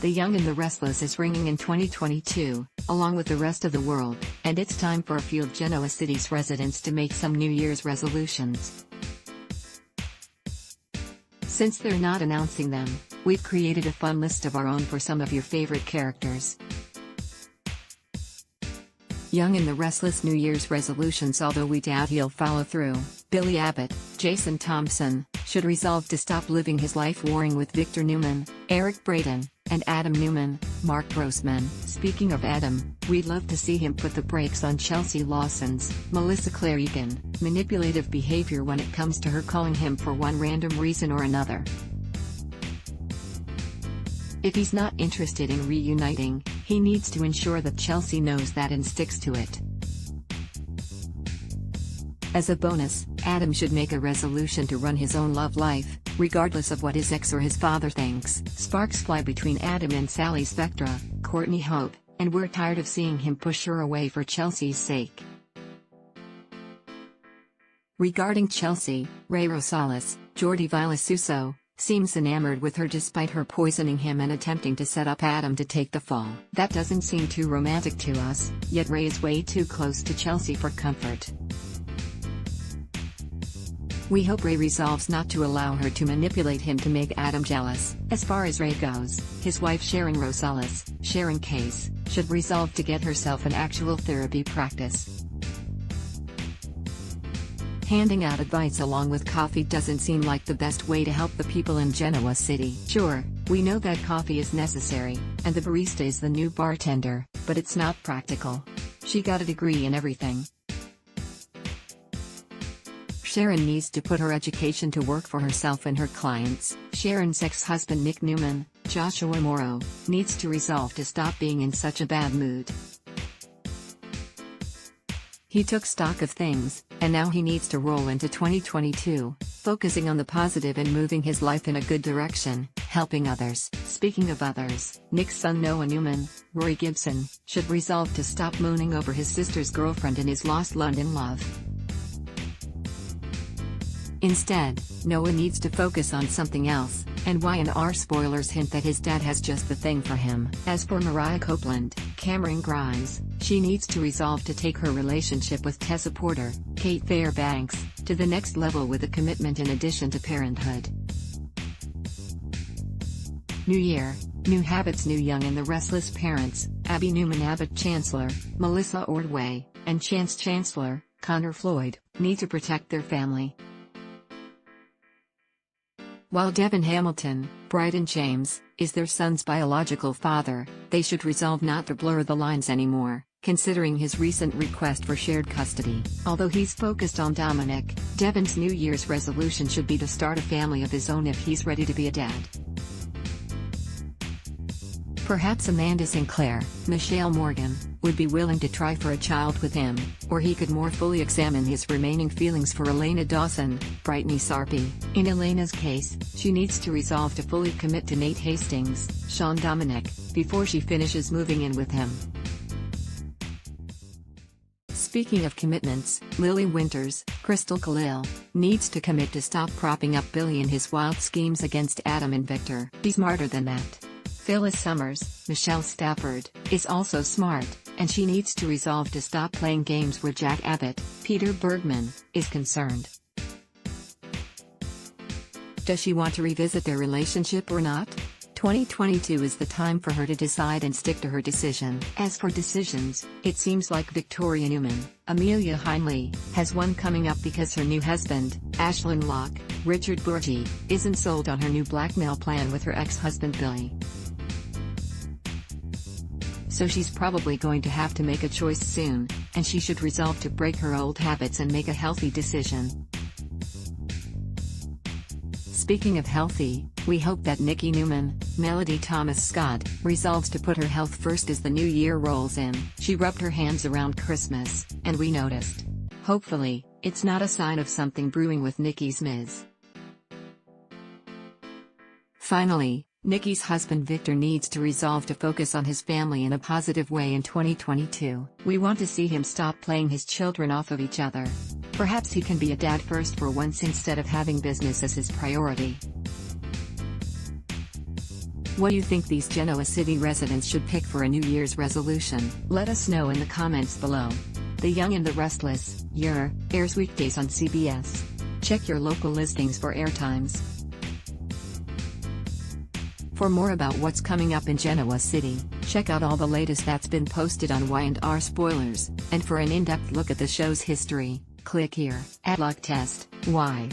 The Young and the Restless is ringing in 2022, along with the rest of the world, and it's time for a few of Genoa City's residents to make some New Year's resolutions. Since they're not announcing them, we've created a fun list of our own for some of your favorite characters. Young and the Restless New Year's resolutions. Although we doubt he'll follow through, Billy Abbott, Jason Thompson, should resolve to stop living his life warring with Victor Newman, Eric Braeden, and Adam Newman, Mark Grossman. Speaking of Adam, we'd love to see him put the brakes on Chelsea Lawson's, Melissa Claire Egan, manipulative behavior when it comes to her calling him for one random reason or another. If he's not interested in reuniting, he needs to ensure that Chelsea knows that and sticks to it. As a bonus, Adam should make a resolution to run his own love life, regardless of what his ex or his father thinks. Sparks fly between Adam and Sally Spectra, Courtney Hope, and we're tired of seeing him push her away for Chelsea's sake. Regarding Chelsea, Ray Rosales, Jordi Vilasuso, seems enamored with her despite her poisoning him and attempting to set up Adam to take the fall. That doesn't seem too romantic to us, yet Ray is way too close to Chelsea for comfort. We hope Ray resolves not to allow her to manipulate him to make Adam jealous. As far as Ray goes, his wife Sharon Rosales, Sharon Case, should resolve to get herself an actual therapy practice. Handing out advice along with coffee doesn't seem like the best way to help the people in Genoa City. Sure, we know that coffee is necessary, and the barista is the new bartender, but it's not practical. She got a degree in everything. Sharon needs to put her education to work for herself and her clients. Sharon's ex-husband Nick Newman, Joshua Morrow, needs to resolve to stop being in such a bad mood. He took stock of things, and now he needs to roll into 2022, focusing on the positive and moving his life in a good direction, helping others. Speaking of others, Nick's son Noah Newman, Roy Gibson, should resolve to stop mooning over his sister's girlfriend in his lost London love. Instead, Noah needs to focus on something else, and Y&R spoilers hint that his dad has just the thing for him. As for Mariah Copeland, Cameron Grimes, she needs to resolve to take her relationship with Tessa Porter, Kate Fairbanks, to the next level with a commitment in addition to parenthood. New Year, new habits. New Young and the Restless parents, Abby Newman Abbott Chancellor, Melissa Ordway, and Chance Chancellor, Connor Floyd, need to protect their family. While Devin Hamilton, Bryden James, is their son's biological father, they should resolve not to blur the lines anymore, considering his recent request for shared custody. Although he's focused on Dominic, Devin's New Year's resolution should be to start a family of his own if he's ready to be a dad. Perhaps Amanda Sinclair, Michelle Morgan, would be willing to try for a child with him, or he could more fully examine his remaining feelings for Elena Dawson, Brittany Sarpy. In Elena's case, she needs to resolve to fully commit to Nate Hastings, Sean Dominic, before she finishes moving in with him. Speaking of commitments, Lily Winters, Crystal Khalil, needs to commit to stop propping up Billy in his wild schemes against Adam and Victor. She's smarter than that. Phyllis Summers, Michelle Stafford, is also smart, and she needs to resolve to stop playing games where Jack Abbott, Peter Bergman, is concerned. Does she want to revisit their relationship or not? 2022 is the time for her to decide and stick to her decision. As for decisions, it seems like Victoria Newman, Amelia Heinley, has one coming up because her new husband, Ashlyn Locke, Richard Burgi, isn't sold on her new blackmail plan with her ex-husband Billy. So she's probably going to have to make a choice soon, and she should resolve to break her old habits and make a healthy decision. Speaking of healthy, we hope that Nikki Newman, Melody Thomas Scott, resolves to put her health first as the new year rolls in. She rubbed her hands around Christmas, and we noticed. Hopefully, it's not a sign of something brewing with Nikki's Ms. Finally, Nikki's husband Victor needs to resolve to focus on his family in a positive way in 2022. We want to see him stop playing his children off of each other. Perhaps he can be a dad first for once instead of having business as his priority. What do you think these Genoa city residents should pick for a New Year's resolution? Let us know in the comments below. The Young and the Restless, airs weekdays on CBS. Check your local listings for airtimes. For more about what's coming up in Genoa City, check out all the latest that's been posted on Y&R Spoilers, and for an in-depth look at the show's history, click here. Luck Test, Y.